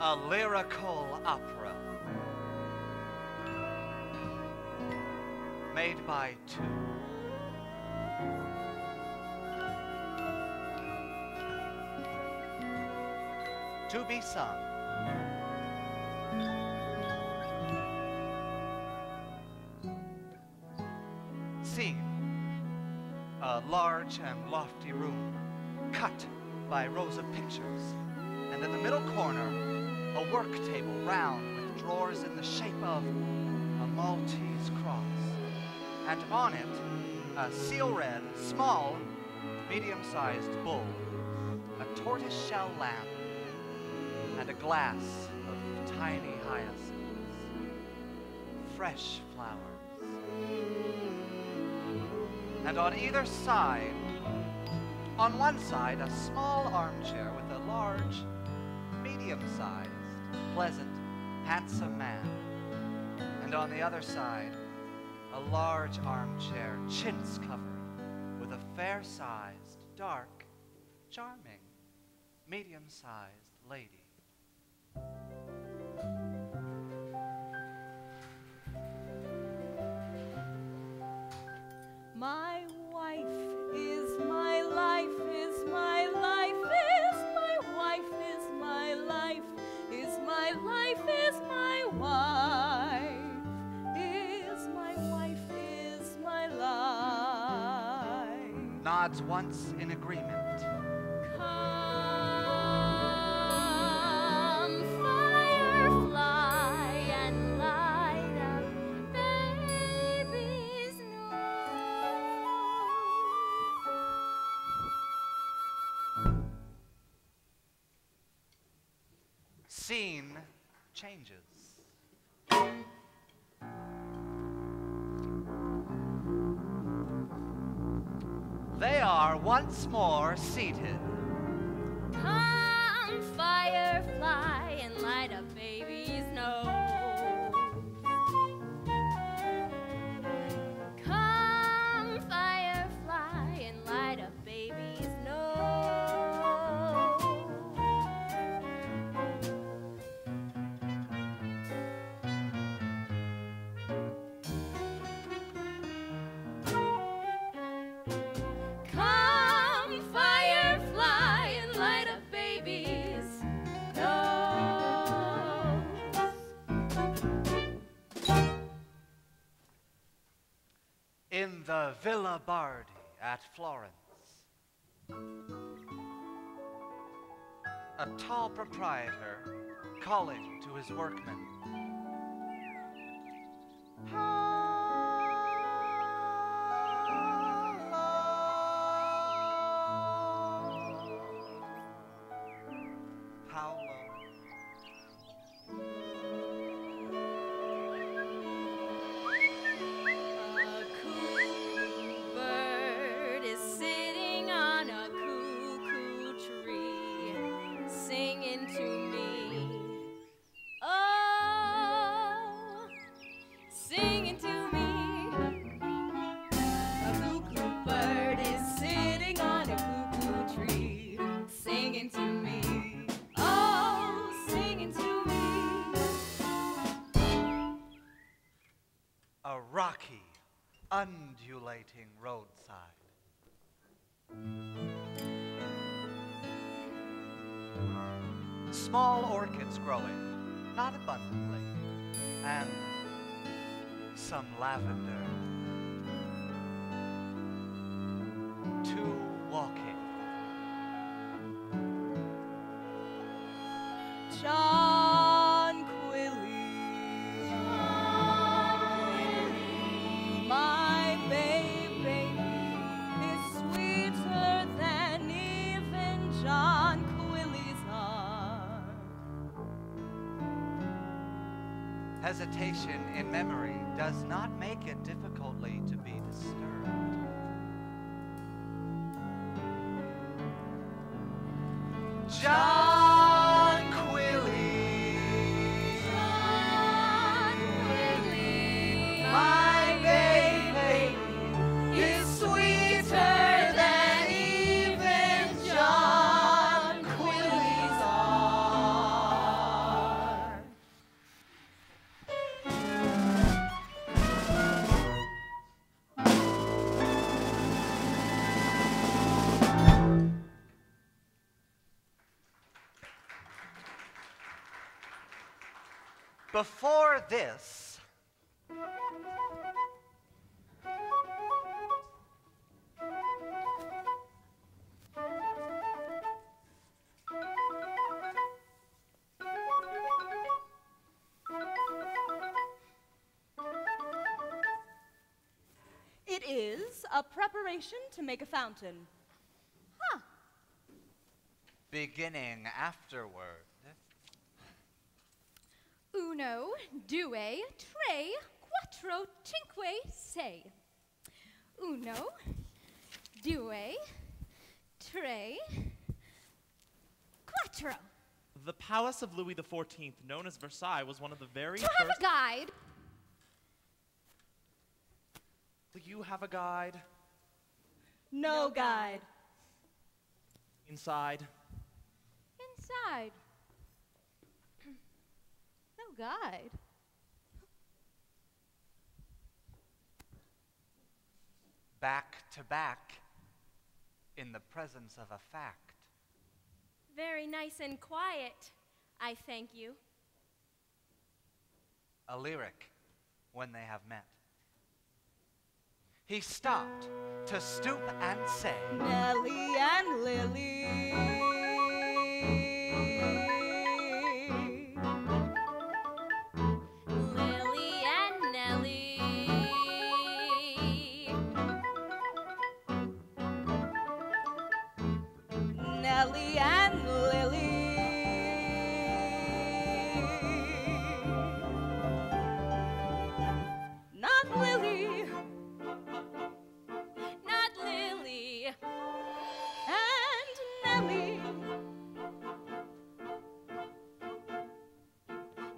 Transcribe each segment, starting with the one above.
A lyrical opera made by two. To be sung. Scene. A large and lofty room, cut by rows of pictures, and in the middle corner, a work table round with drawers in the shape of a Maltese cross, and on it, a seal-red, small, medium-sized bull, a tortoise-shell lamp, and a glass of tiny hyacinths, fresh flowers. And on either side, on one side, a small armchair with a large, medium-sized, pleasant, handsome man. And on the other side, a large armchair, chintz-covered, with a fair-sized, dark, charming, medium-sized lady. My wife is my life, is my life, is my wife, is my life, is my life, is my wife, is my wife, is my life. Nods once in agreement. Scene changes. They are once more seated. Come, firefly, and light up baby's nose. Come, firefly, and light up baby's nose. Come, firefly, and light up baby's nose. In the Villa Bardi at Florence, a tall proprietor calling to his workmen. How low? A cuckoo bird is sitting on a cuckoo tree, singing to me. Oh, singing to me. A cuckoo bird is sitting on a cuckoo tree, singing to me. Oh, singing to me. A rocky, undulating roadside. Small orchids growing, not abundantly, and some lavender. Two walking. My baby is sweeter than even John Quilly's heart. Hesitation in memory does not make it difficultly to be disturbed. John Quilly, John Quilly, my baby is sweeter than even John Quilly's heart. Before this, It is a preparation to make a fountain. Huh. beginning afterward. Uno, due, tre, quattro, cinque, sei. Uno, due, tre, quattro. The palace of Louis XIV, known as Versailles, was one of the very Do you have first... a guide? Do you have a guide? No guide. Inside? Inside. No guide. Back to back, in the presence of a fact. Very nice and quiet, I thank you. A lyric, when they have met. He stopped to stoop and say, Nellie and Lily. Lily and Nellie. Nellie and Lily. Not Lily. Not Lily. And Nellie.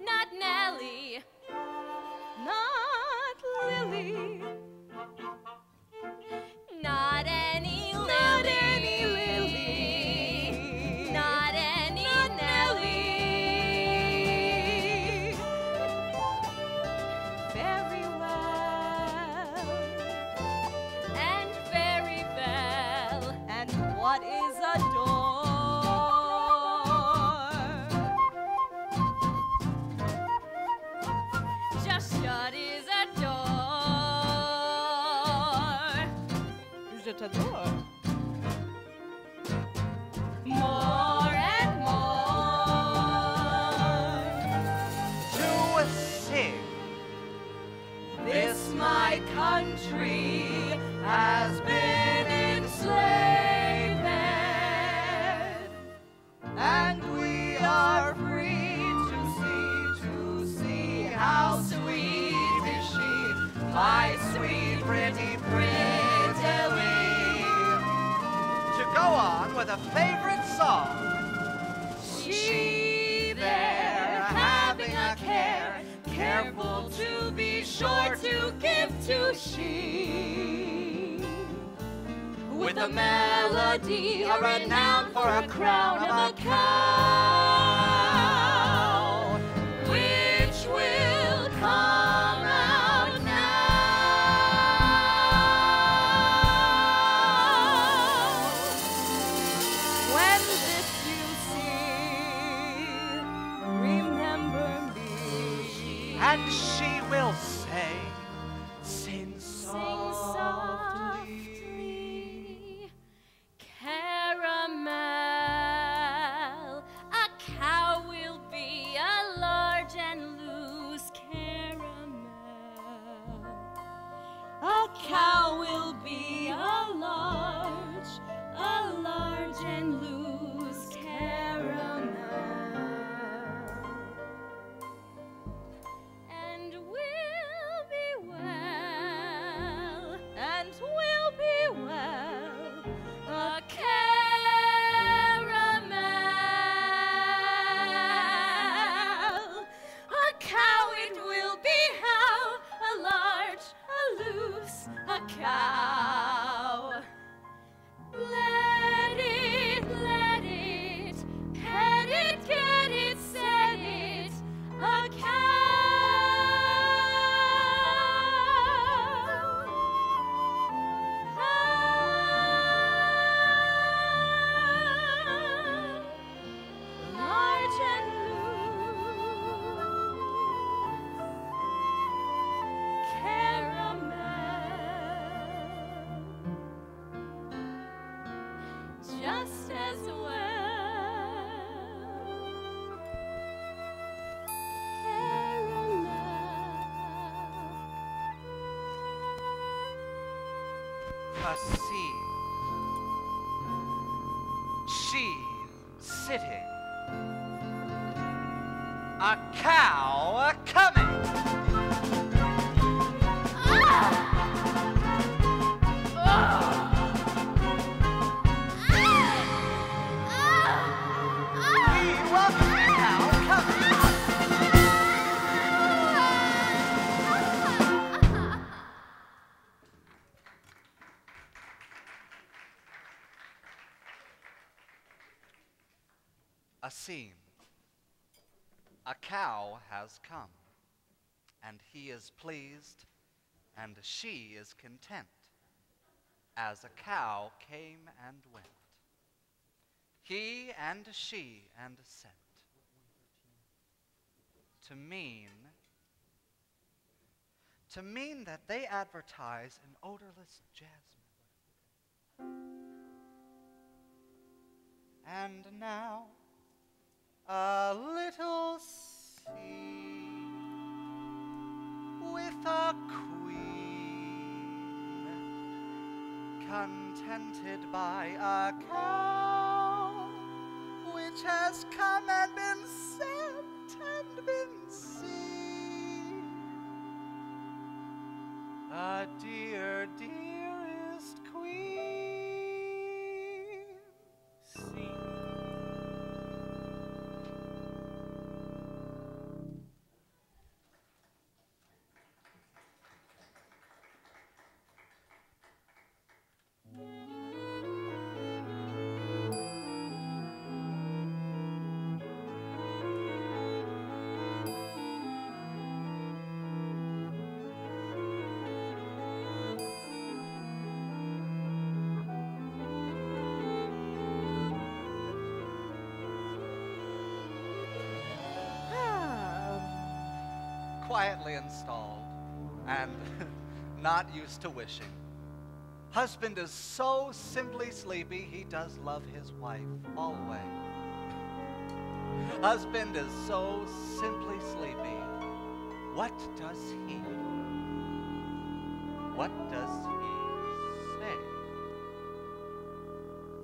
Not Nellie. Not Lily. Not any Lily. Not any Lily. Not any Not Nellie. Very well. And very well. And what is a door? Just shut is a door. Just a door. More and more. to sing. This my country has been enslaved, and we are free to see how sweet is she, my sweet pretty To go on with a favorite song. She there having a care, careful to be sure to give to she. With a melody, a renown for a crown of a cow, which will come out now. When this you see, remember me. And she will say, sing Sing softly. softly. Caramel. A cow will be a large and loose caramel. A cow will be a large and loose caramel. And will be a scene. She sitting. A cow coming. We welcome the cow coming. A scene. A cow has come, and he is pleased, and she is content, as a cow came and went. He and she and sent, to mean that they advertise an odorless jasmine. And now, a little scene with a queen, contented by a cow, which has come and been sent and been seen. A dear, dearest queen, seen. Quietly installed and not used to wishing. Husband is so simply sleepy, he does love his wife always. Husband is so simply sleepy. What does he do? What does he say?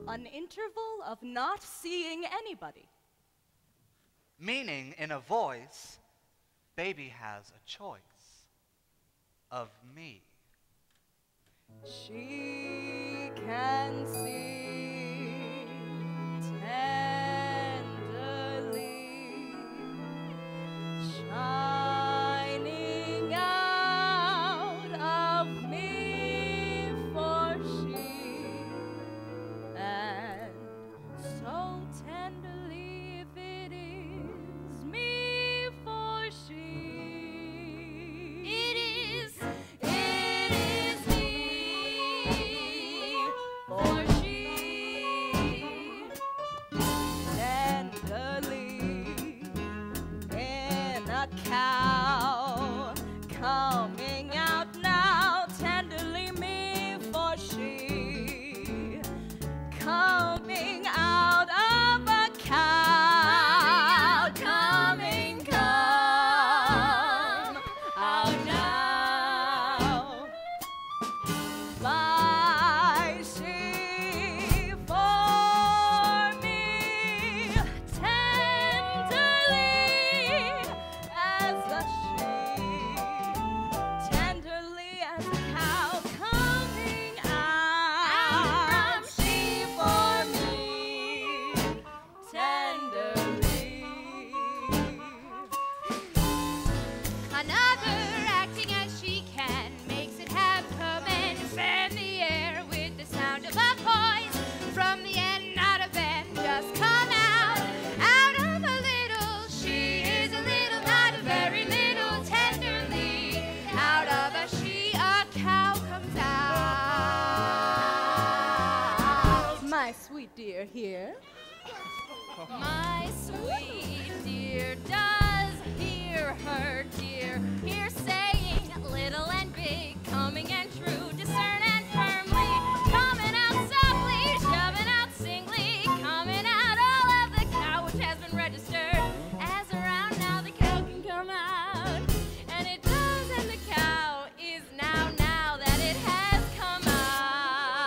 An interval of not seeing anybody. Meaning in a voice, baby has a choice of me. She can see tenderly, shining out of me, for she, and so tenderly if it is me, for she. It is me, for she, tenderly in a cow, coming out now, tenderly me, for she, coming out of a cow, coming, come out now. By she for me, tenderly as a she, tenderly as a cow coming out. She for me, tenderly. Another acting as she can makes it have come and fan the air with the sound of a voice from the end, not a bend, just come out of a little. She is a little, not a very little, tenderly out of a she, a cow comes out. My sweet dear here. My sweet dear does hear her dear hear saying little and big, coming and true, discern and firmly, coming out softly, shoving out singly, coming out all of the cow which has been registered as around now. The cow can come out, and it does, and the cow is now that it has come out.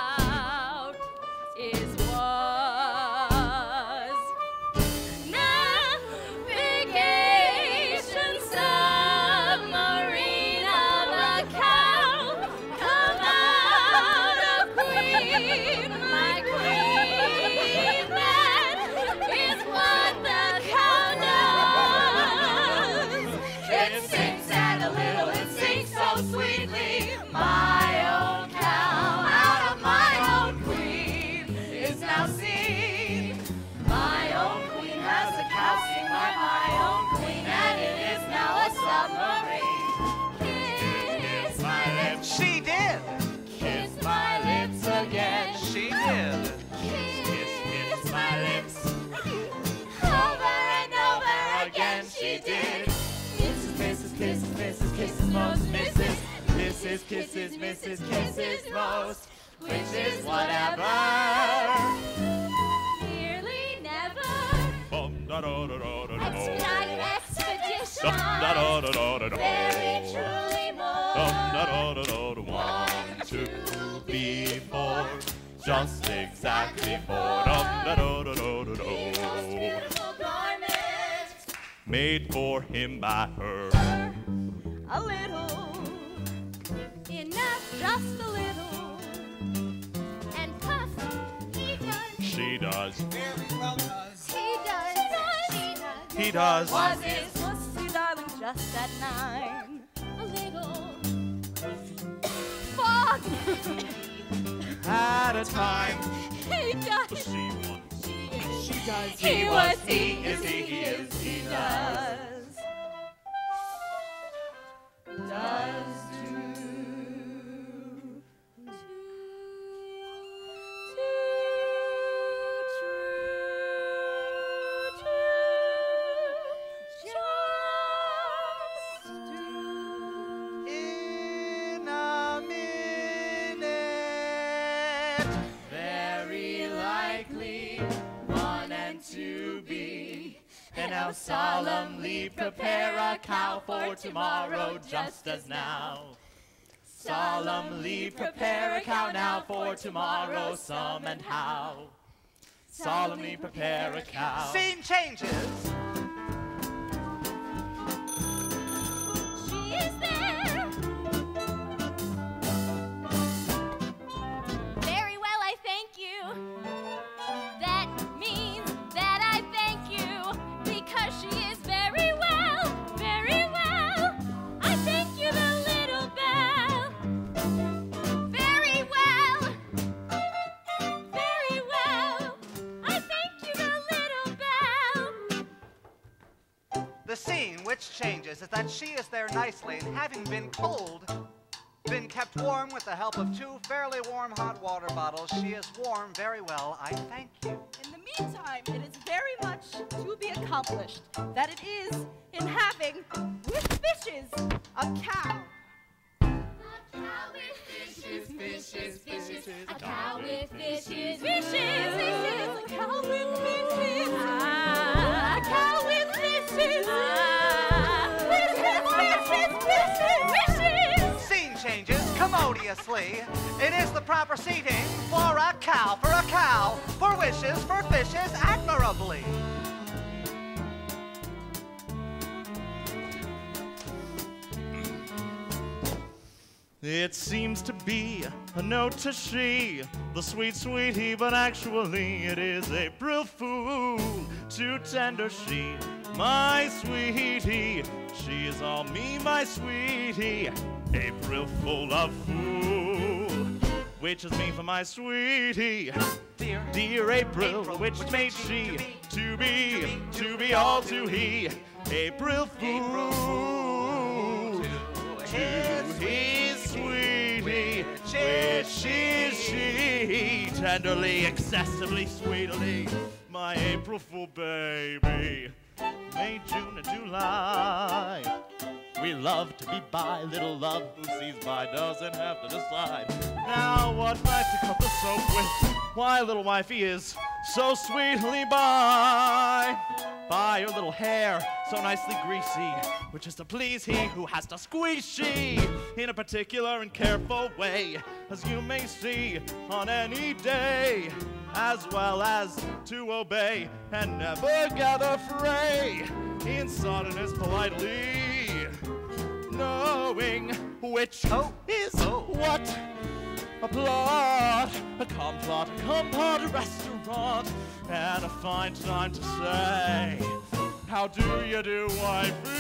Mrs. Kisses most, Mrs. Kisses, Mrs. Kisses most, which is whatever. Nearly never. Expedite expedition. Very truly more. 1, 2, 3, 4. Just exactly 4. Beautiful garment. Made for him by her. A little. Enough, just a little. And puff, he does. She does. Very well does. He does. She does. He does. Was his pussy darling just at 9? A little. Fog. At a time. He does. She won. She does. He was, he is, he is, he does. Does In a minute. Very likely 1 and 2 be. And now solemnly prepare a cow for tomorrow, just as now. Solemnly prepare a cow now for tomorrow, some and how. Solemnly prepare a cow. Scene changes. She is there. Very well, I thank you. That means that I thank you because she is very well, very well. I thank you, the little bell. Very well, very well. I thank you, the little bell. The scene which changes is that she is there nicely and having been cold, been kept warm with the help of 2 fairly warm hot water bottles. She is warm very well, I thank you. In the meantime, it is very much to be accomplished that it is in having, with fishes, a cow. A cow with fishes, fishes, fishes. A cow with fishes, fishes, fishes. A cow with fishes. A cow with fishes. Fishes. Scene changes commodiously. It is the proper seating for a cow, for wishes, for fishes, admirably. It seems to be a note to she, the sweet sweetie, but actually it is April Fool. Too tender she, my sweetie, she is all me, my sweetie. April full of fool, which is me for my sweetie. Dear April, which made she to be all to he. April Fool, to his sweetie, which is she, tenderly, excessively, sweetly, my April Fool baby. May, June, and July, we love to be by. Little love who sees by doesn't have to decide. Now what knife to cut the soap with? Why, little wifey is so sweetly by your little hair, so nicely greasy, which is to please he who has to squeeze she in a particular and careful way, as you may see on any day, as well as to obey and never gather fray in softness politely, knowing which is what. A plot, a complot, a compound, a restaurant, and a fine time to say, how do you do, wifey?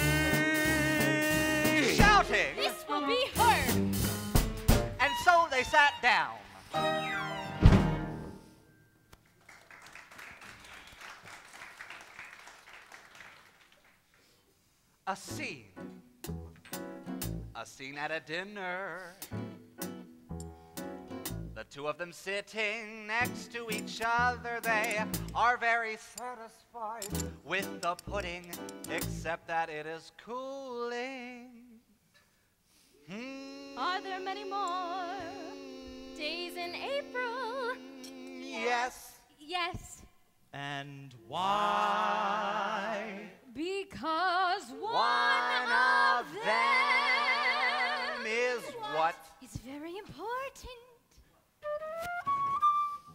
Shouting! This will be heard. And so they sat down. A scene at a dinner. The 2 of them sitting next to each other, they are very satisfied with the pudding, except that it is cooling. together many more days in April. Yes. Yes, And why? because one of them is what? is very important.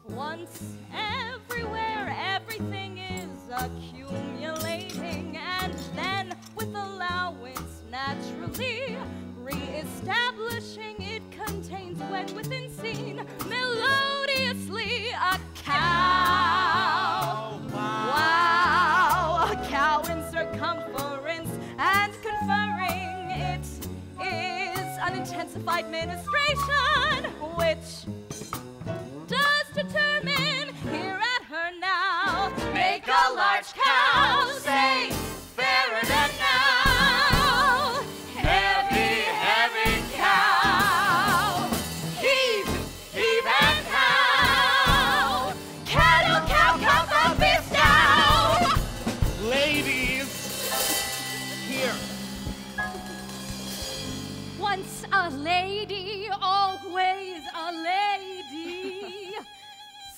Once everywhere, everything is accumulating, and then with allowance naturally re-establishing, it contains when within scene melodiously a cow. Wow, a cow in circumference and conferring. It is an intensified ministration which does determine here at her now. Make a large cow say fairer than now. Heavy, heavy cow. Heave, heave and how. Cattle, cow, come from this now. Ladies, here. Once a lady, always a lady.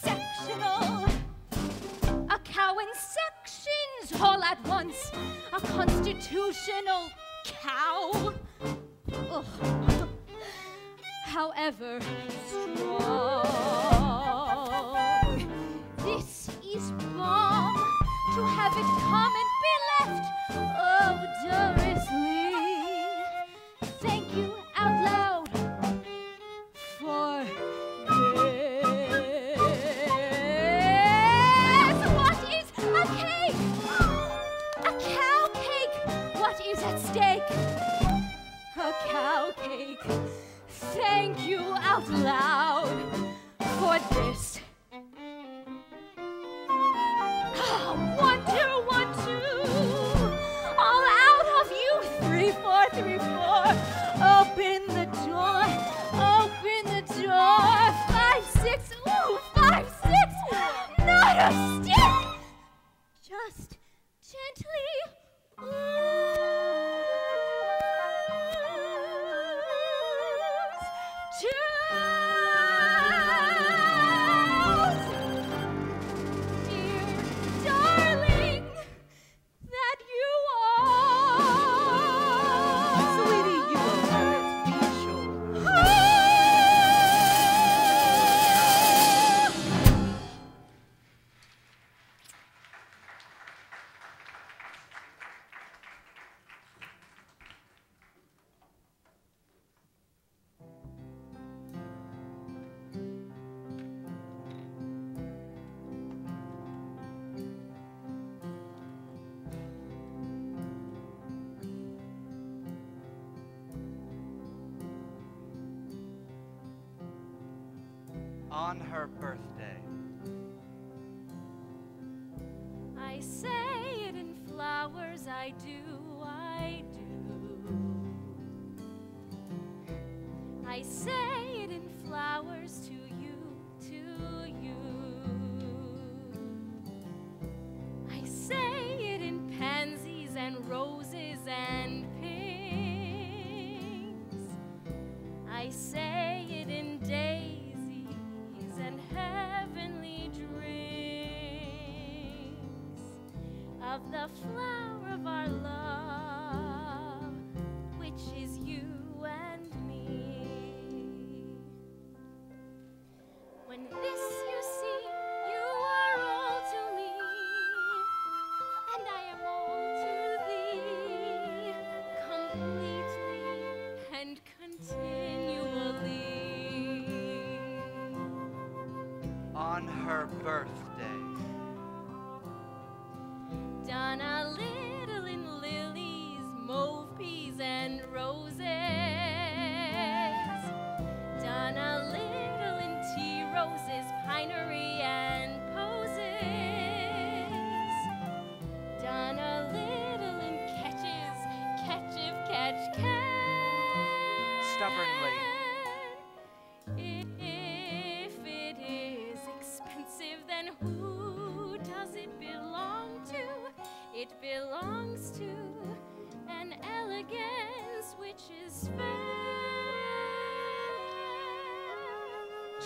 Sectional, a cow in sections all at once. A constitutional cow. Ugh. However strong, this is bomb to have it come and be left odorously. Thank you out loud for this. What is a cake? A cow cake. What is at stake? A cow cake. Thank you out loud for this. 1, 2, 1, 2. All out of you. 3, 4, 3, 4. Open the door. Open the door. 5, 6. Ooh, 5, 6. Not a stick. Just gently. Dear darling, that you are. Sweetie, you will have it, be sure. On her birthday. I say it in flowers, I do, I do. I say it in flowers to you, to you. I say it in pansies and roses and pinks. I say it in daisies and heavenly dreams of the flower of our love, which is you and me. When this you see, you are all to me, and I am all to thee, completely and continually. On her birthday. Done a little in lilies, mauve peas, and roses. Done a little in tea roses, pinery, and posies. Done a little in catches, catch, Stubbornly. If it is expensive, then who does it belong to? It belongs to an elegance which is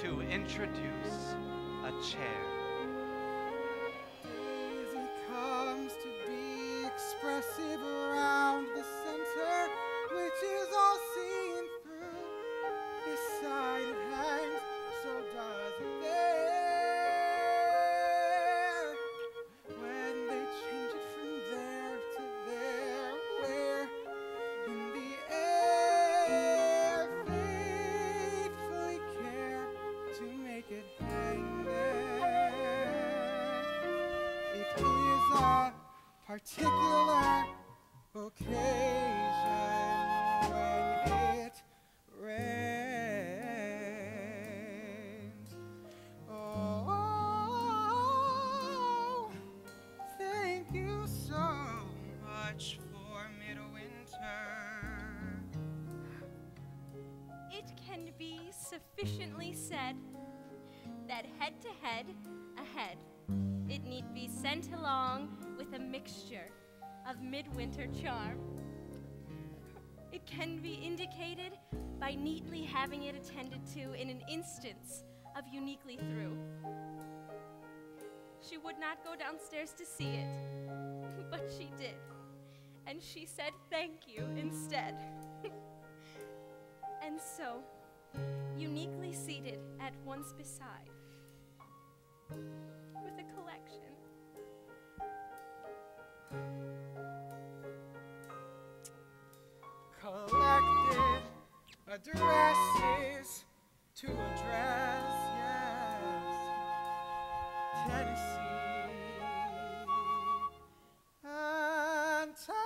to introduce a chair. Daisy comes to be expressive around the center, which is all seen through. Beside it hangs, so does it there. When they change it from there to there, where in the air faithfully care to make it hang there. It is a particular occasion when it rains. Oh, thank you so much for midwinter. It can be sufficiently said that head to head, ahead, it need be sent along with a mixture of midwinter charm. It can be indicated by neatly having it attended to in an instance of uniquely through. She would not go downstairs to see it, but she did, and she said thank you instead. And so, uniquely seated at one's beside, with a collection. Collected addresses to address, yes, Tennessee and tenderness.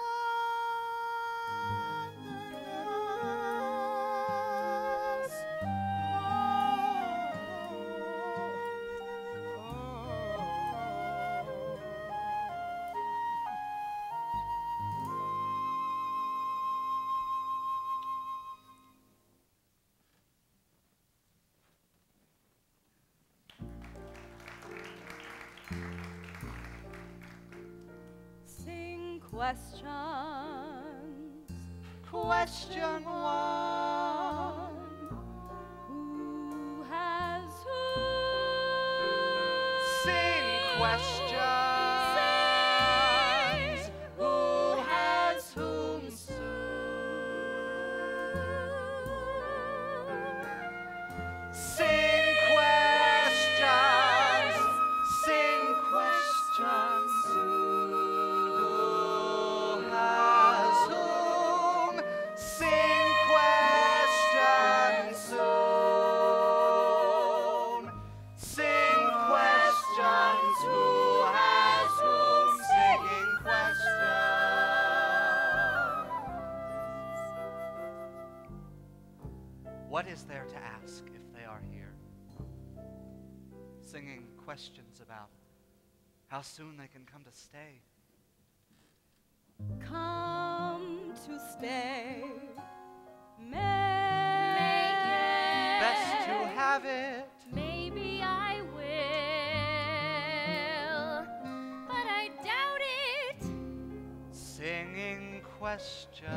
Sing questions. Question one. Who has who? Sing questions. Who has whom soon? Sing questions. Sing questions soon. Who has whom? Sing questions soon. Sing questions. Who has whom? Singing questions. What is there to ask if they are here? Singing questions about how soon they can come to stay. Come to stay. Best to have it. Maybe I will, but I doubt it. Singing questions.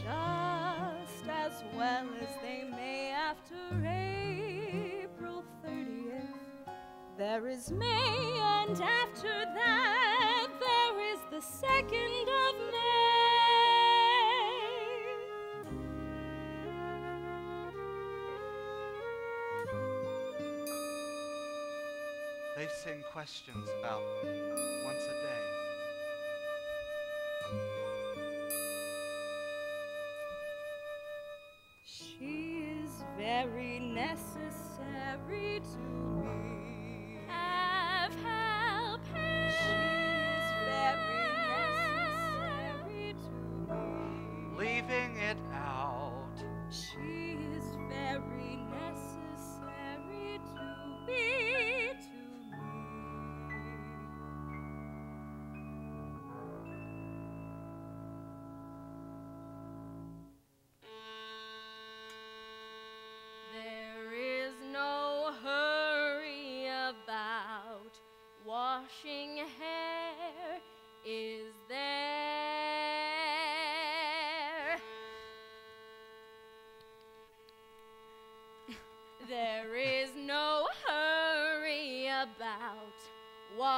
Just as well as they may after April 30th. There is May, and after that there is the 2nd of They sing questions about once a day. She is very necessary to me. Have help, She is very necessary to me. Leaving it out. She is very necessary to be to me. There is no hurry.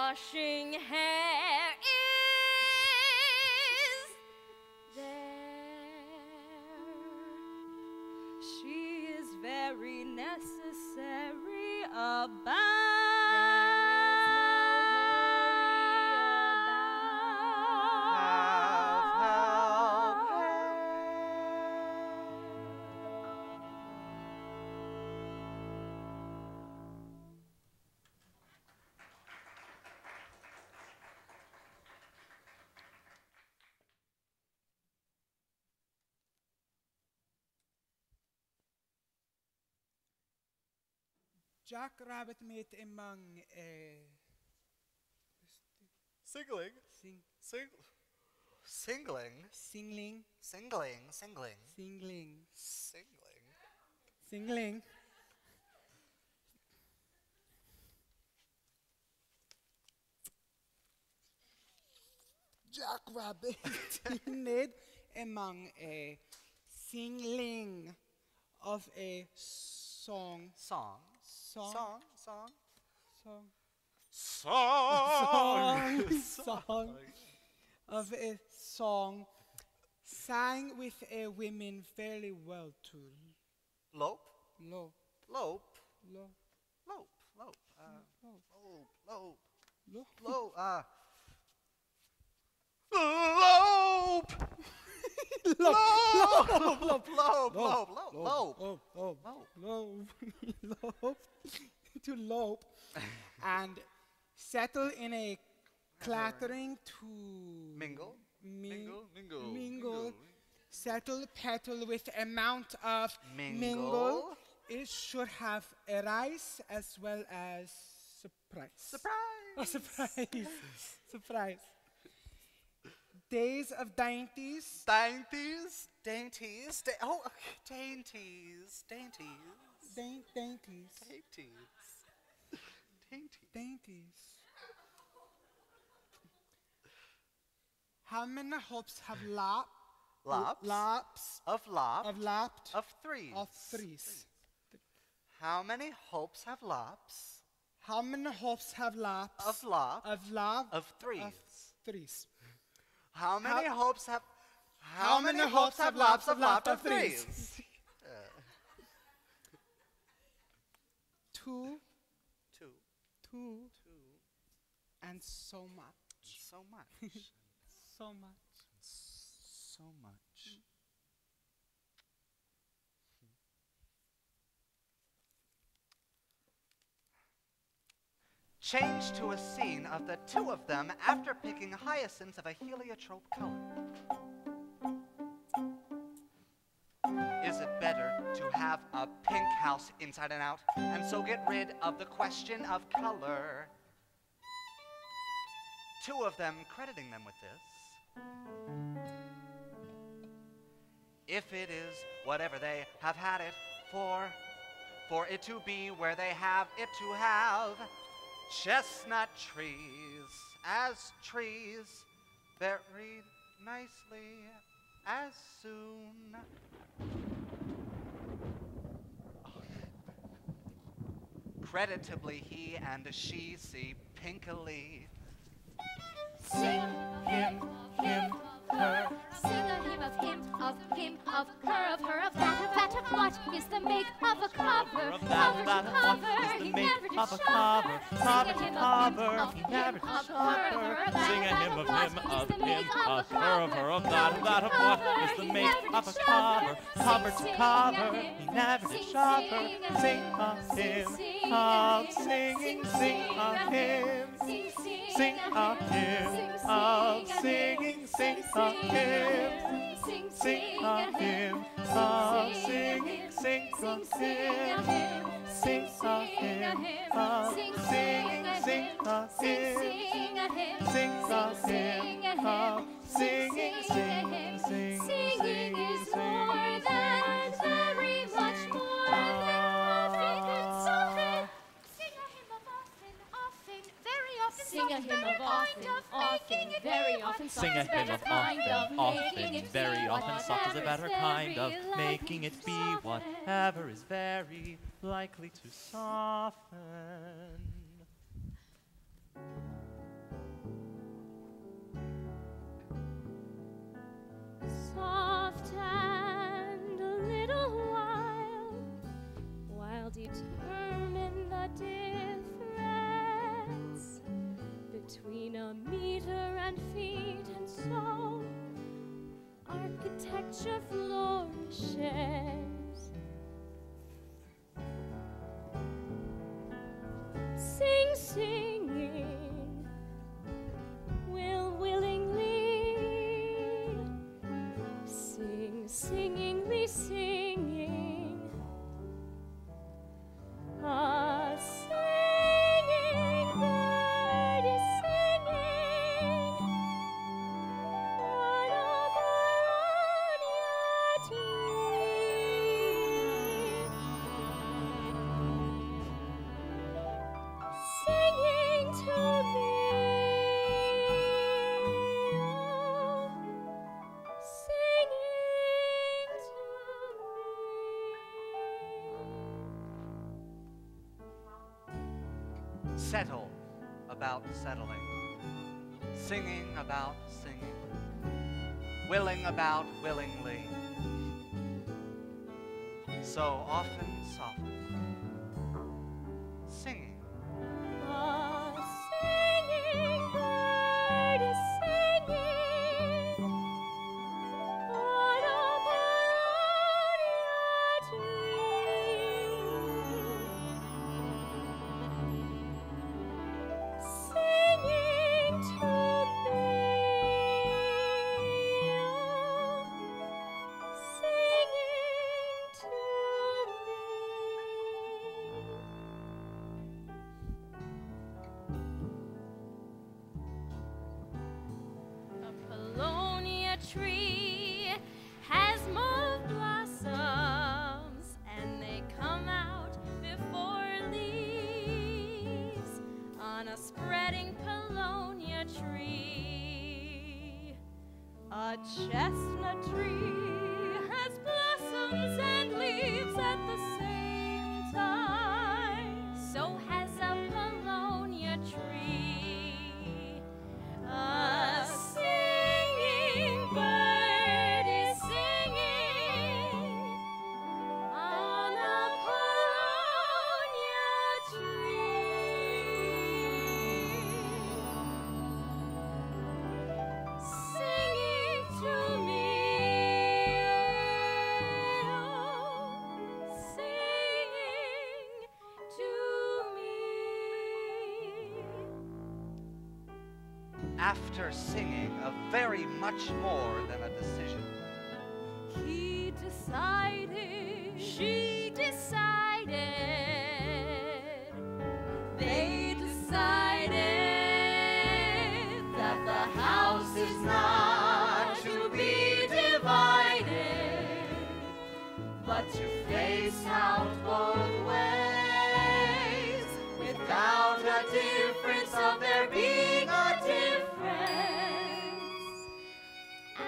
washing hair is there. She is very necessary about. Jack Rabbit met among Singling. Singling. Singling. Singling. Singling. Singling. Singling. Singling. Jack Rabbit met among a singling of a song. Song. Song. Song. Song. Song. Song. Song of a song sang with a women fairly well to Lope. low, Lope. low, Lope. Lope. low, Lope. low. Lope. Lope. Lope. Lope, to lope, and settle in a clattering to Mingle. mingle, settle, petal with amount of Mingle. It should have a rise as well as surprise. Surprise. Surprise. Days of dainties. Dainties. Dainties. Dainties. Dainties. Dainties. Dainties. Dainties. How many hops have lapped? Lops. Of lop. Of lapped? Of threes. Of threes. How many hopes have lops? How many hops have lapped? Of lop. Of lap? Of threes. Of threes. How many hopes have? How many hopes have lops of lap of threes? Two. And so much. So much. So much. So much. Change to a scene of the two of them after picking hyacinths of a heliotrope color. Is it better to have a pink house inside and out, and so get rid of the question of color? Two of them crediting them with this. If it is whatever they have had it for it to be where they have it to have, chestnut trees as trees, buried nicely as soon. Creditably he and she see pinkily. Sing him, her. Sing a hymn of him, of her, of her, of that, of what is the make of a cover? Cover to cover, he never did shopper. Cover to cover, he never did shopper. Sing a hymn of him, of her, of her, of that, of what is the make of a cover? Cover to cover, he never did shopper. Sing a hymn of singing, sing a hymn. Sing a hymn of singing, sing a hymn. Sing a hymn of singing, sing a hymn. Sing a hymn of singing, sing a hymn. Sing a hymn of singing, sing, sing, Singing is more than very much more than often. Sing a hymn of often, very often. Sing a hymn of often, very often. Sing a hymn of often, very often. Soft is a better kind of making it be whatever is very likely to soften. meter and feet and so architecture flourishes. Sing, singing will willingly sing, singingly singing. A singing bird is singing on a Bologna tree, singing to me, singing to me. Settle about settling, singing about singing, willing about willingly, so often soften, singing. A singing bird is singing on a Bologna tree, singing to me, singing to me. A Polonia tree has mauve blossoms, and they come out before leaves on a spreading Polonia tree. A chestnut tree has blossoms and leaves at the same time. So has a Polonia tree. A singing bird is singing on a Polonia tree, singing to me, singing to me. After singing of very much more than a decision, He decided, she decided, they decided that the house is not to be divided, but to face out both ways without a difference of there being a difference.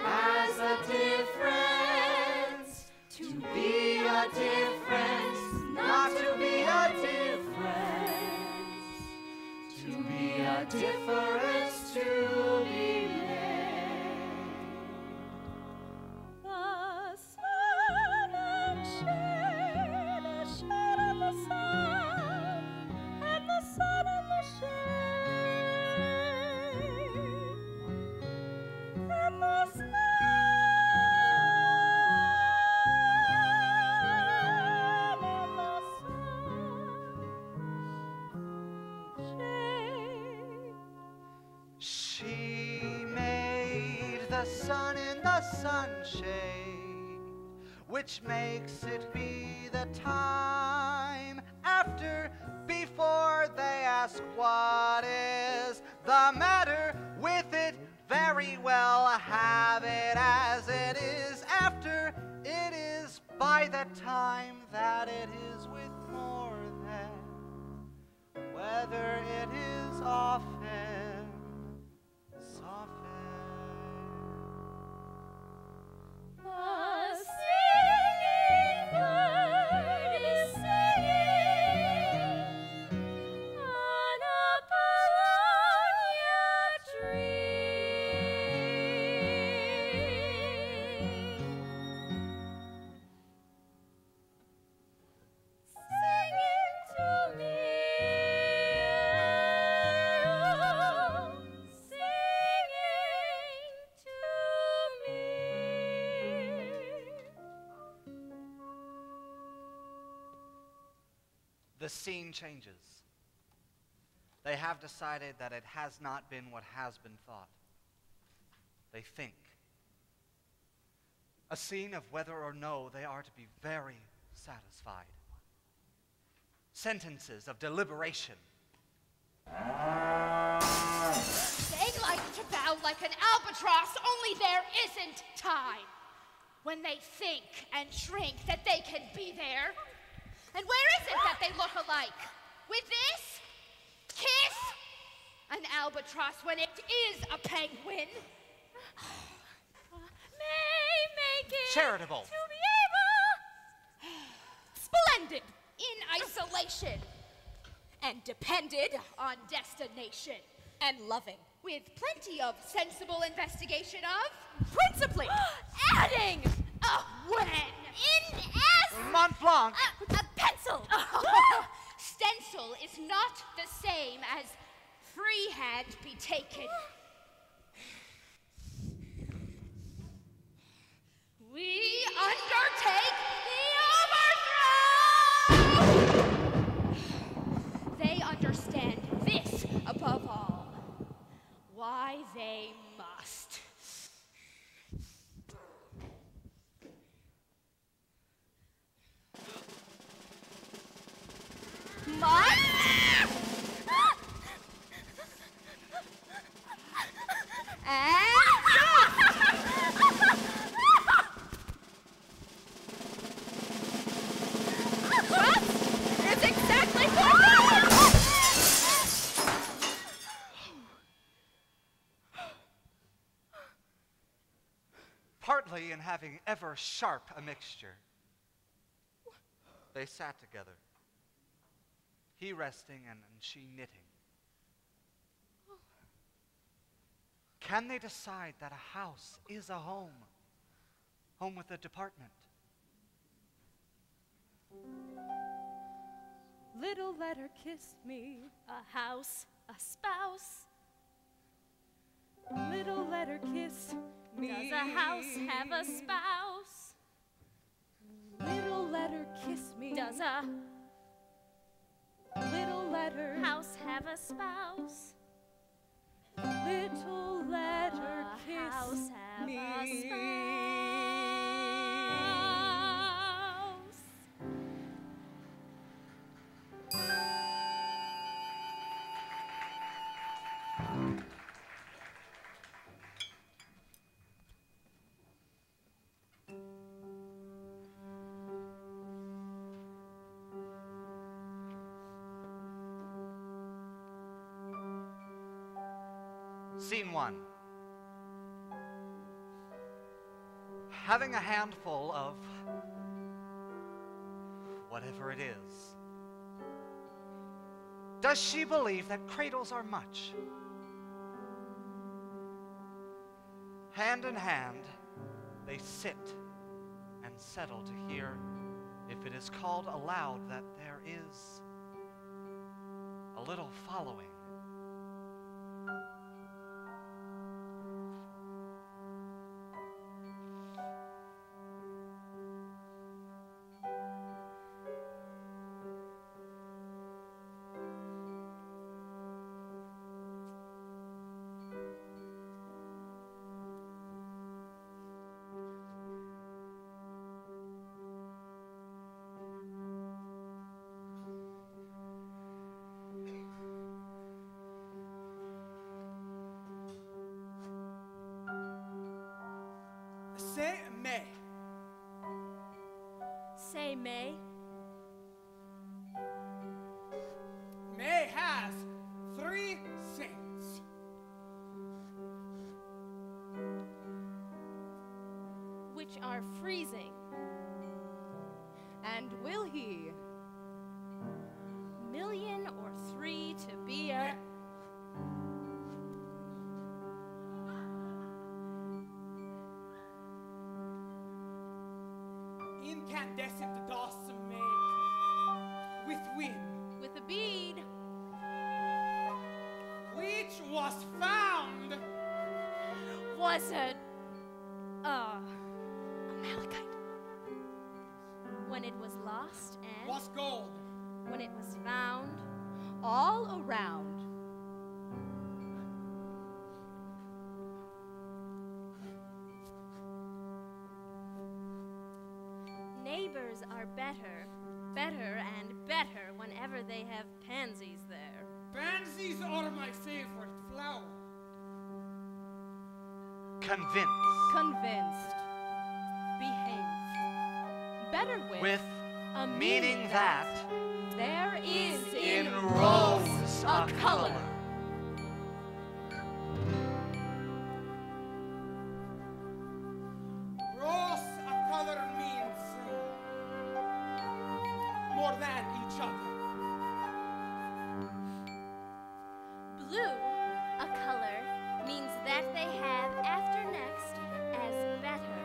As a difference, to be a difference, not to be a difference, to be a difference to be made. The sun and shade, the shade and the sun, and the sun and the shade, and the sun. she made the sun in the sunshade, which makes it be the time after, before they ask what is the matter with it. Very well, have it as it is after it is, by the time that it is with more than, whether it is often softened. A singing bird is singing on a Bologna tree, singing to me, scene changes. They have decided that it has not been what has been thought. They think. A scene of whether or no they are to be very satisfied. Sentences of deliberation. They like to bow like an albatross, only there isn't time. When they think and shrink that they can be there. And where is it that they look alike? With this? Kiss? An albatross when it is a penguin. May make it Charitable. to be able. Splendid in isolation. And depended on destination. And loving. With plenty of sensible investigation of Principally. adding a when. In S. Mont Blanc. A pencil. Stencil is not the same as freehand be taken. We undertake the overthrow! They understand this above all. Why they must. It's exactly what Partly in having ever sharp a mixture. They sat together. He resting and she knitting. Can they decide that a house is a home? Home with a department. Little letter kissed me. A house, a spouse. Little letter kissed me. Does a house have a spouse? Little letter kissed me. Does a little letter house have a spouse? little letter A kiss house have me. a spouse. Scene 1. Having a handful of whatever it is. Does she believe that cradles are much? Hand in hand, they sit and settle to hear if it is called aloud that there is a little following. Say May. Say May. May has 3 saints. Which are freezing. And will he? Million or 3 to be a Incandescent does make with wind, with a bead. which was found Was a malachite. When it was lost and was gold. when it was found all around. Neighbors are better, better and better whenever they have pansies there. Pansies are my favorite flower. Convinced. Convinced. Behave. Better With a meaning that there is in rose a color. Rose a color means more than each other. Blue, a color, means that they have after next as better.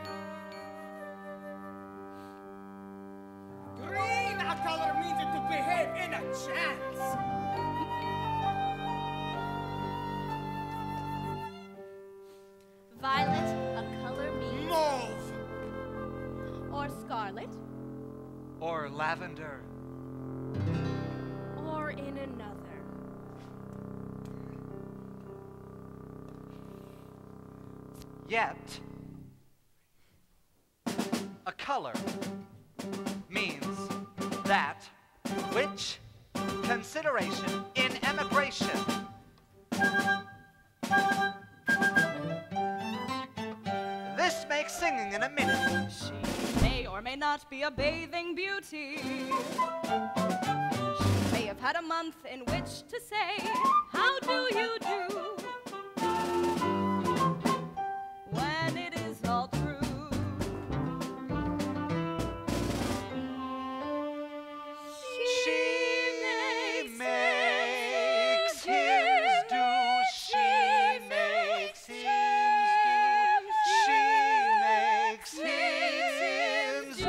Green a color means to behave in a chance. Violet, a color, means Mauve. or scarlet Or lavender. or in another. Yet, a color means that which consideration in emigration this makes singing in a minute. She may or may not be a bathing beauty. She may have had a month in which to say, how do you do? When it is all true. She makes hymns do. She makes hymns do. She makes hymns do.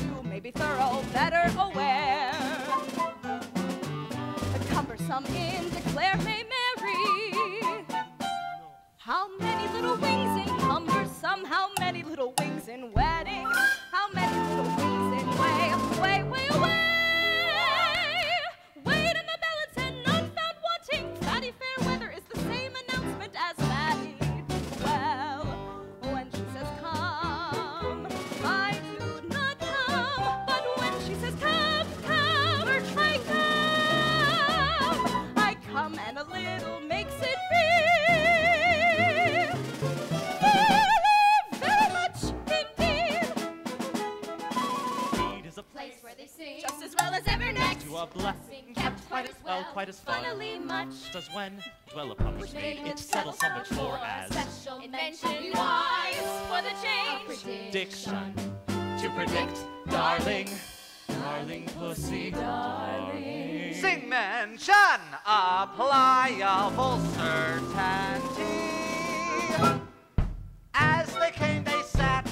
You may be thorough, better aware. Cumbersome in declare may marry. How many little wings in cumbersome? How many little wings in wedding? How many little wings in way, way, way away? Weighed in the balance and none found wanting. Fatty fair weather is the same announcement as fatty. Well, when she says come, I do not come. But when she says come, come, or try come, I come and a little makes it be. Very, very much indeed. Reed is a Place where they sing Just as well as ever next. to a blessing, kept quite as well, quite as fun. funnily much. As when dwell upon which made it settle so much more as Special mention wise for the change. diction to predict, darling, darling pussy, darling. Sing mention a pliable certainty. As they came, they sat.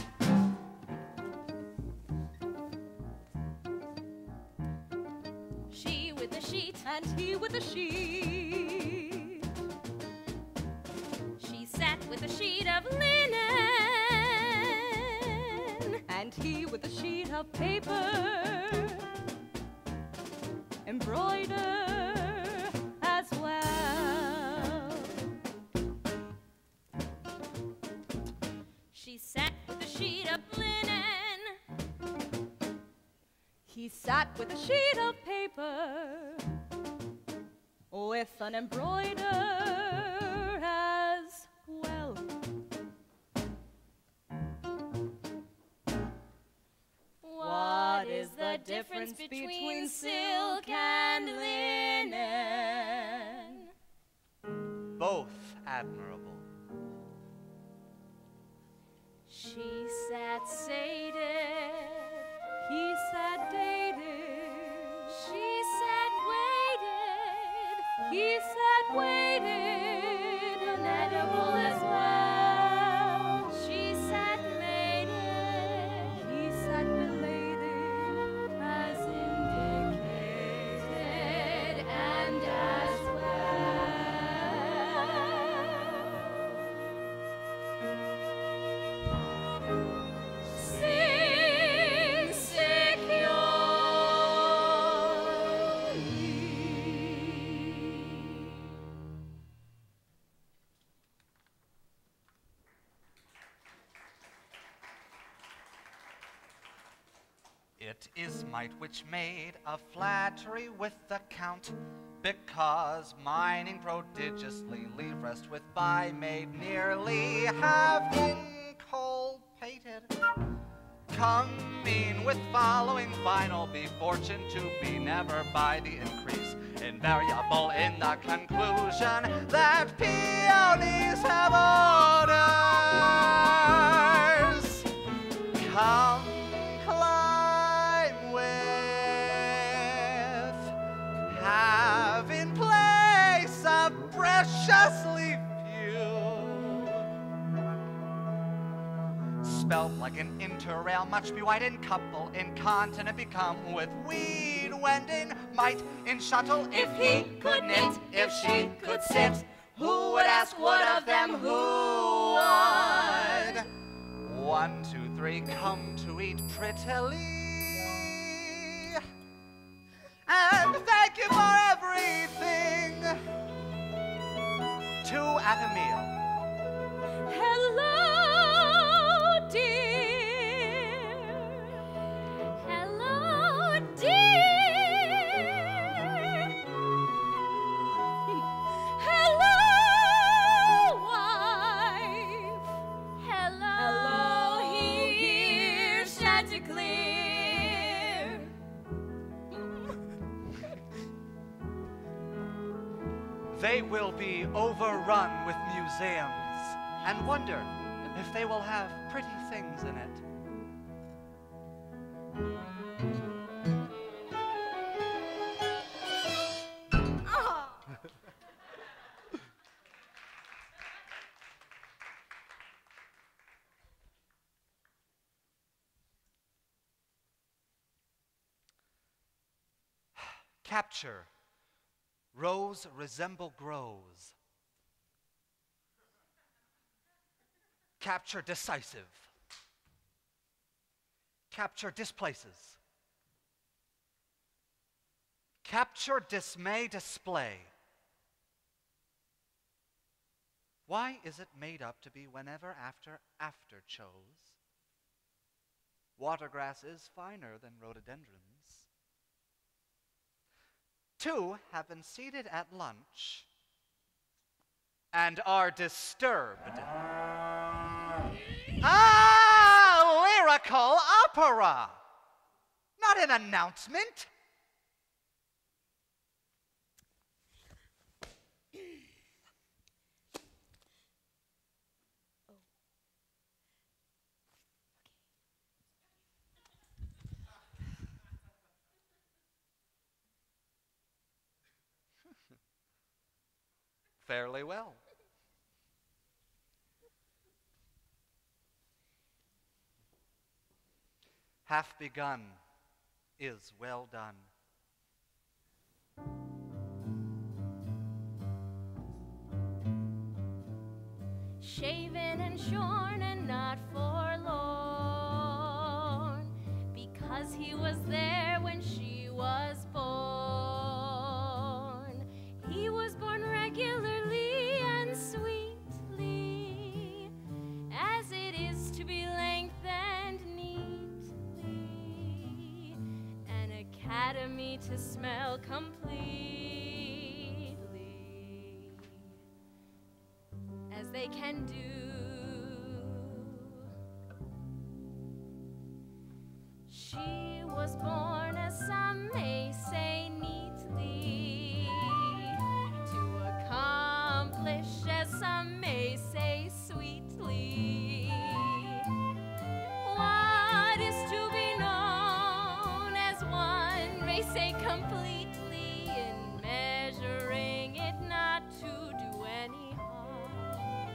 She with the sheet, And he with a sheet. she sat with a sheet of linen. And he with a sheet of paper. Embroider as well. She sat with a sheet of linen. He sat with a sheet of paper. With an embroider as well. What is the difference between silk and linen? Both admirable. She sat sated. He sat dated. She sat waited. He sat waited. Inedible as well. She sat mated. He sat belated. As indicated and as well. Sing It is might which made a flattery with the count, because mining prodigiously leave rest with by maid nearly have inculpated. Coming with following final, be fortune to be never by the increase, invariable in the conclusion that peonies have odors. Come climb with, have in place a preciously spelt like an interrail, much be white in couple, incontinent become with weed wending, might in shuttle, if he could knit, if she could sit, who would ask what of them, who would? 1, 2, 3, come to eat prettily, and thank you for everything. 2 at a meal. Hello, dear. Hello, dear. Hello, wife. Hello, here, Chanticleer. They will be overrun with museums and wonder if they will have pretty things in it. Capture. Rose resemble grows. Capture decisive. Capture displaces. Capture dismay display. Why is it made up to be whenever after chose? Watergrass is finer than rhododendrons. 2 have been seated at lunch and are disturbed. Lyrical opera, not an announcement. Fairly well. Half begun is well done. Shaven and shorn and not forlorn, because he was there when she was born. He was born regularly and sweetly, as it is to be lengthened neatly, an academy to smell completely, as they can do. She was born, as some may say, neatly, to accomplish, as some may say, sweetly, what is to be known, as one may say, completely, in measuring it not to do any harm.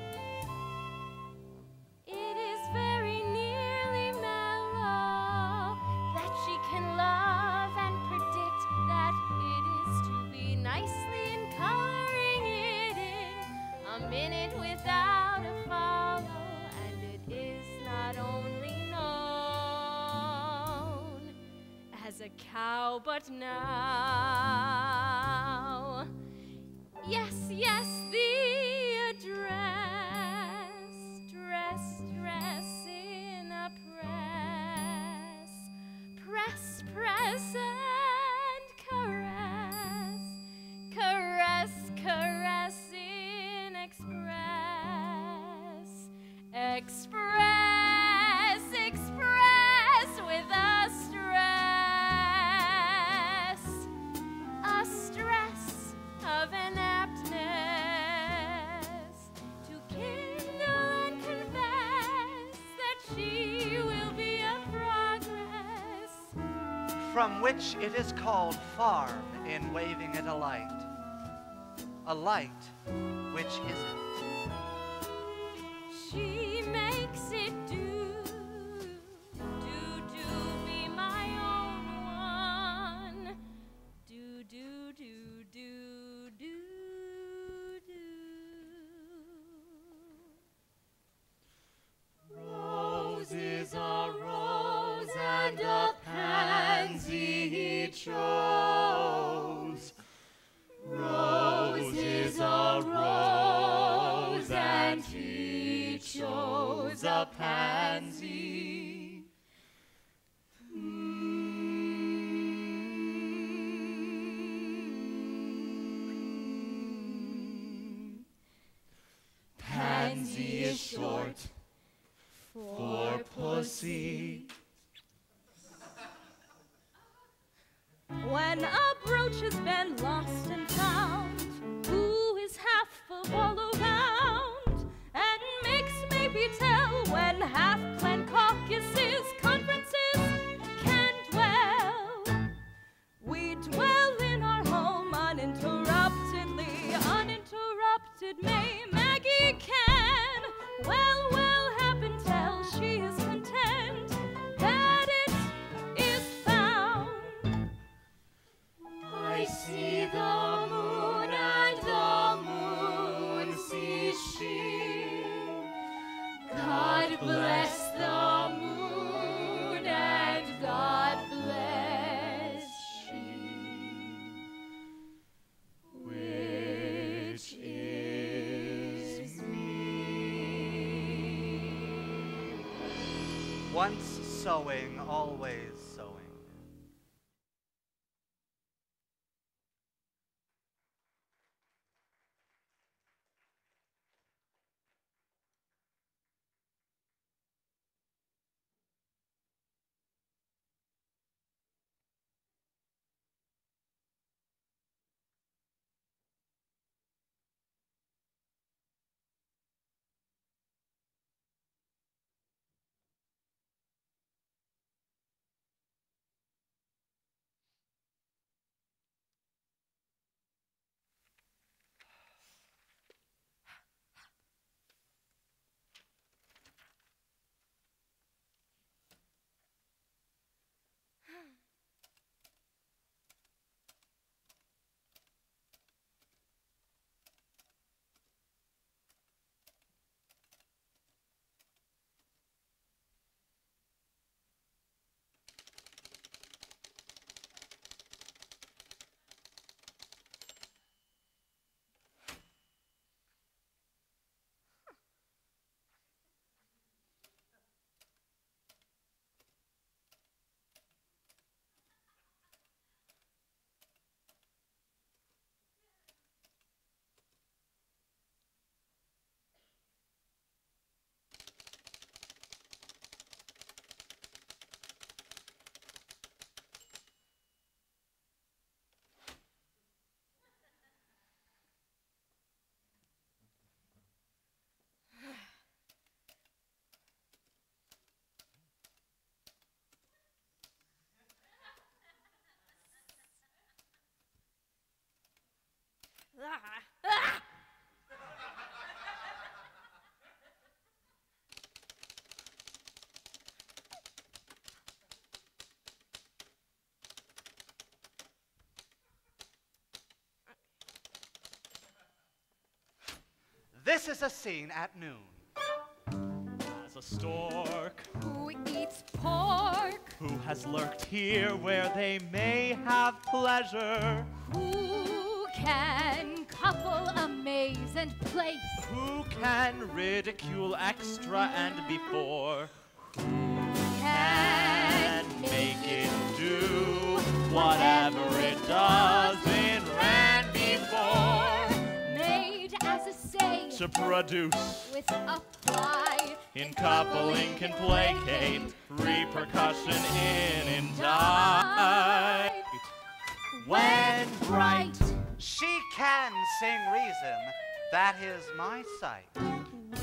It is very nearly mellow that she can love and predict that it is to be nicely in coloring it in a minute without a follow, and it is not only known as a cow, but now, yes, yes, the dress in a press from which it is called farm in waving it a light which isn't. She makes it do be my own one. Do. Rose is a rose and a pansy he chose. Rose is a rose and he chose a pansy. Pansy is short for pussy. When a brooch has been lost and found, who is half of all around, and makes maybe tell when half-clan caucuses, conferences can dwell. We dwell in our home uninterruptedly, uninterrupted may Maggie can well happen till she is content that it is found. I see the moon and the moon sees she. God bless the moon and God bless she. Which is me. Once sowing, always sowing. This is a scene at noon. As a stork Who eats pork? who has lurked here where they may have pleasure, Who can couple amaze and place? who can ridicule extra and before, Can and make it do whatever it does in ran before, made as a sage to produce with apply in coupling can placate repercussion in indict. When bright She can sing reason, that is my sight.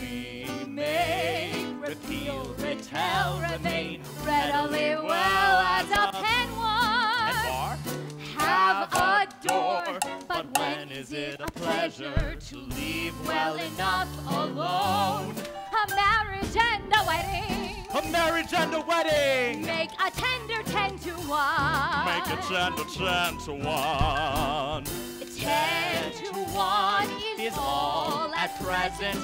we may repeal, retell, remain readily well as a pen one. Is it a pleasure to leave well enough alone? A marriage and a wedding. A marriage and a wedding. Make a tender 10 to 1. Make a 10 to 1. 10 to 1 Is all at present,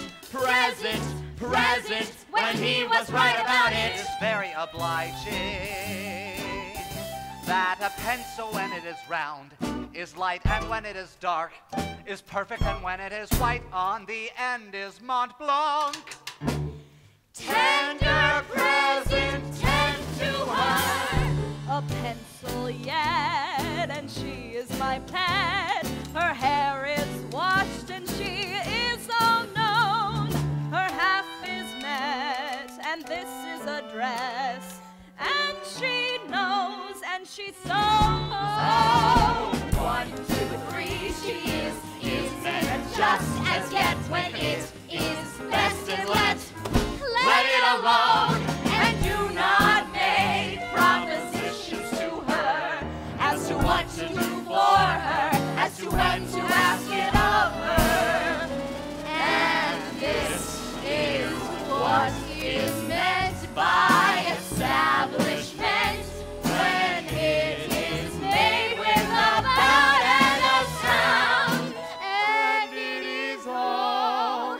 when he was right about it. It's very obliging that a pencil when it is round is light, and when it is dark is perfect, and when it is white on the end is Mont Blanc. Tender present 10 to 1. A pencil yet, and she is my pet. Her hair is washed and she is all known. Her half is met, and this is a dress. And she knows, and she sews. Oh, 1, 2, 3, she is meant just as yet. When it is best and let it alone, and do not make propositions to her as to what to do for her, as to when to ask it of her. And this is what is meant by establishment, when it is made with a bout and a sound, and it is all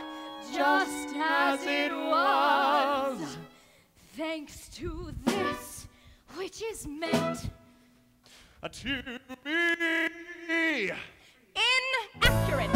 just as it was, Thanks to this, which is meant To be inaccurate.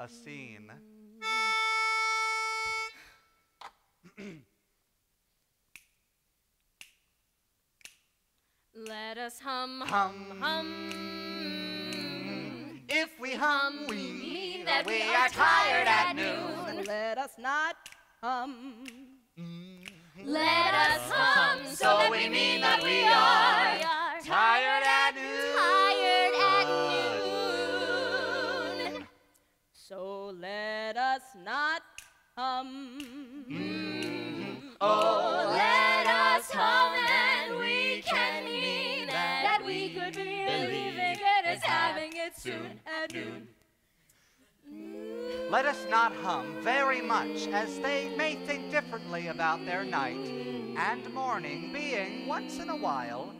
A scene. let us hum, Hum. If we hum, we mean that we are tired at noon. Let us not Let us hum, so we mean that we are Tired at noon. tired at noon. So let us not Oh, let us hum, and we can mean that we could be living it as having it soon at noon. Let us not hum very much, as they may think differently about their night and morning being once in a while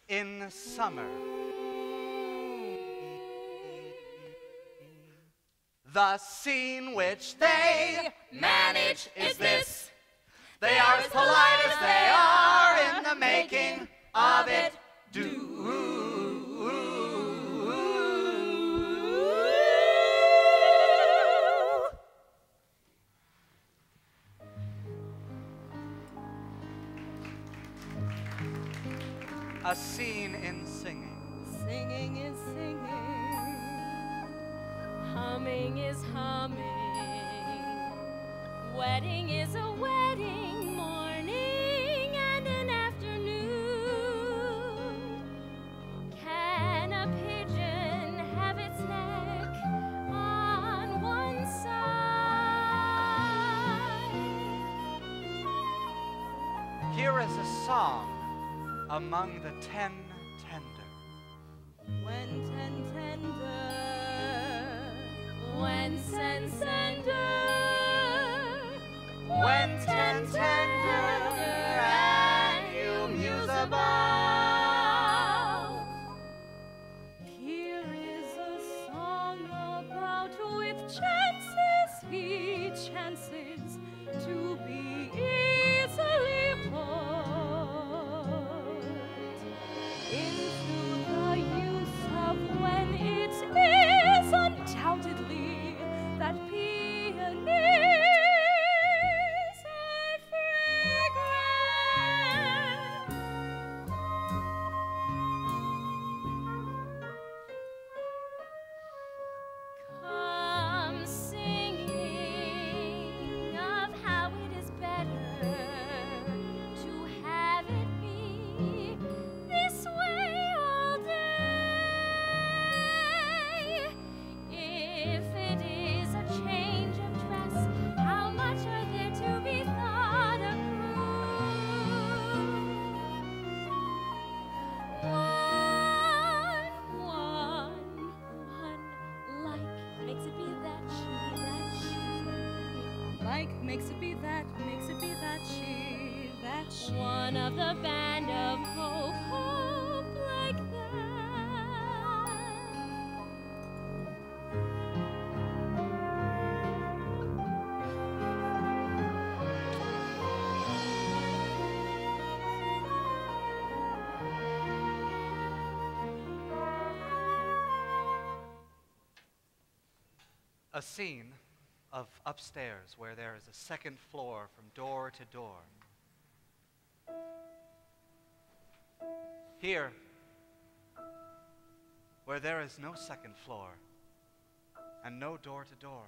in summer. The scene which they manage is this. They are as polite as they are in the making of it do. A scene in singing. Singing is singing. Humming is humming. Wedding is a wedding. Morning and an afternoon. Can a pigeon have its neck on one side? Here is a song among the 10 tender. When ten tender, When sender, When 10 tender and you muse about. here is a song about with chances he chances to be easily put into the use of when it is undoubtedly that piano makes it be that, makes it be that she, that she. One of the band of hope, hope like that. A scene of upstairs where there is a second floor from door to door. Here, where there is no second floor and no door to door.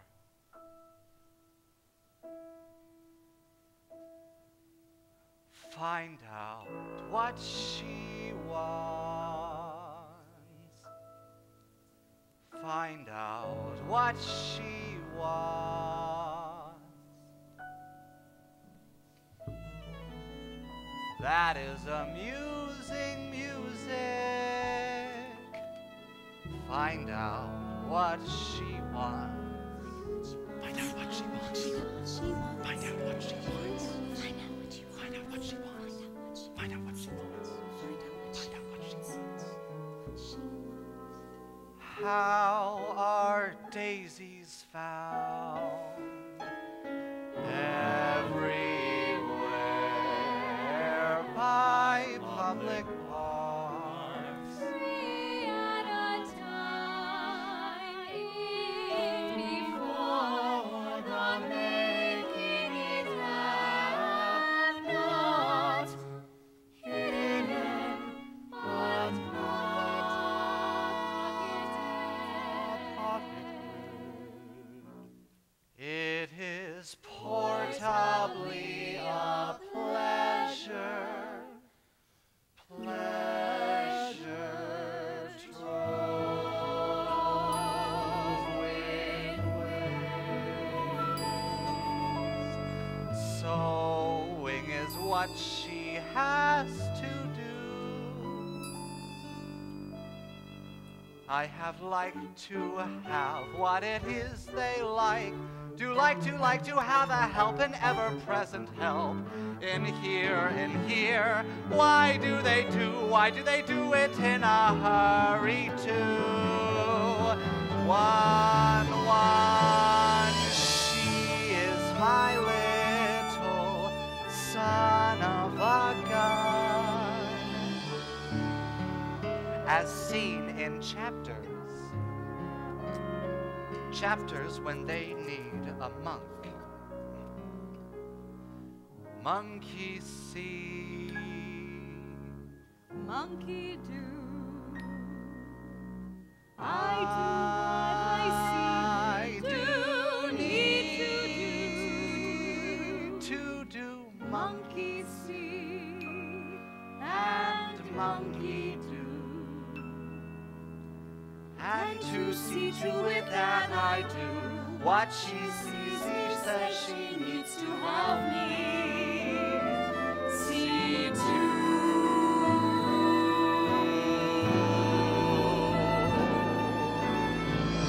Find out what she wants. Find out what she wants. That is amusing music. Find out what she wants. Find out what she wants. Find out what she wants. Find out what she wants. Find out what she wants. Find out what she wants. Find out what she wants. How are daisies found? Everywhere by public parks. Three at a time, before the making it hath not hidden, but It is portably a pleasure, pleasure trove with wings. Sewing is what she has to do. I have liked to have what it is they like. Do like to have a help, an ever-present help. In here, why do they do it in a hurry too? One, she is my little son of a gun. As seen in chapters when they need a monk. Monkey see, Monkey do. I do what I see. Need to do. Monkey see and monkey do. And to see to it that I do what she sees, she says she needs to have me. See to.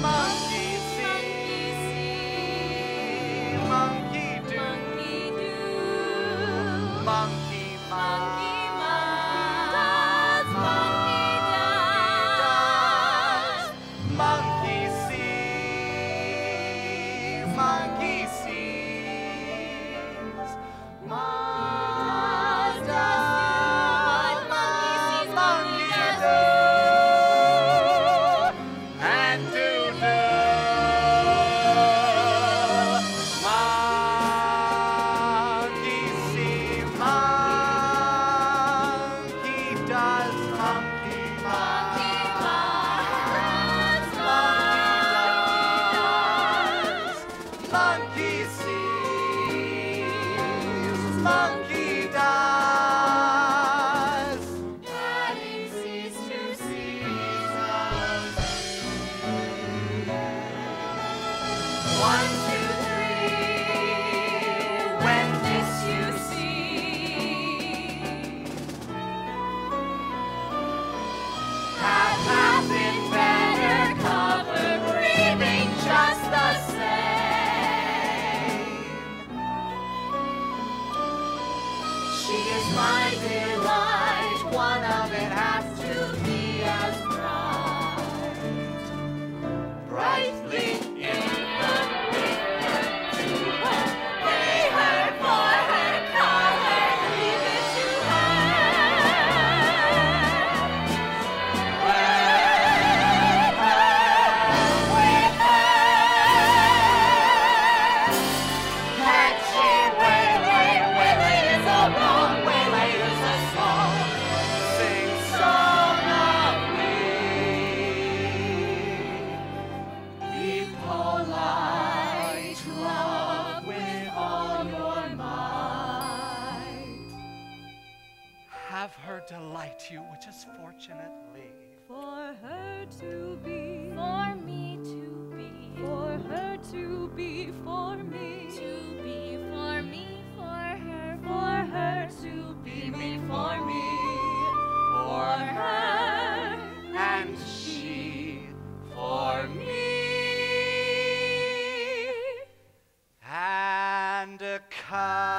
Monkey see, monkey do, monkey mind. Monkey sees, how